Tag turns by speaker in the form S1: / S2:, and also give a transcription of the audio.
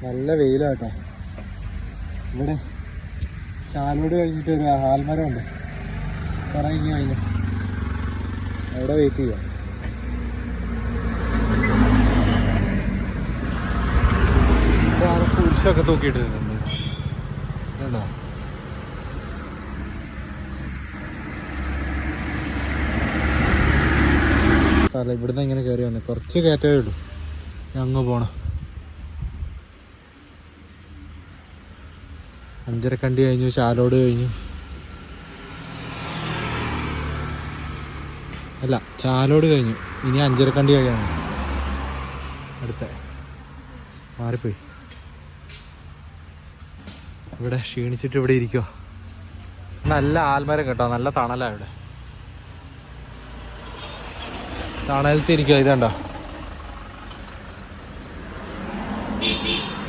S1: നല്ല വെയിലാട്ടോ. ഇവിടെ ചാലോട് കഴിഞ്ഞിട്ട് ഒരു ആൽമരം ഉണ്ട്, പറഞ്ഞ അതിന് അവിടെ വെയിറ്റ് ചെയ്യാം. കുരിശൊക്കെ തൂക്കിയിട്ടുണ്ട് കേട്ടോ. സ്ഥലം ഇവിടുന്ന് ഇങ്ങനെ കയറി വന്നു, കുറച്ച് കയറ്റമേ ഉള്ളൂ. അങ്ങ് പോണം. 5:30 കഴിഞ്ഞു, ചാലോട് കഴിഞ്ഞു. അല്ല, ചാലോട് കഴിഞ്ഞു. ഇനി 5:30 കഴിയാണ് അടുത്ത. മാറിപ്പോയി. ഇവിടെ ക്ഷീണിച്ചിട്ട് ഇവിടെ ഇരിക്കുവോ. നല്ല ആൽമരം കേട്ടോ, നല്ല തണലാണ് ഇവിടെ. തണലത്തിരിക്കുക. ഇതുണ്ടോ,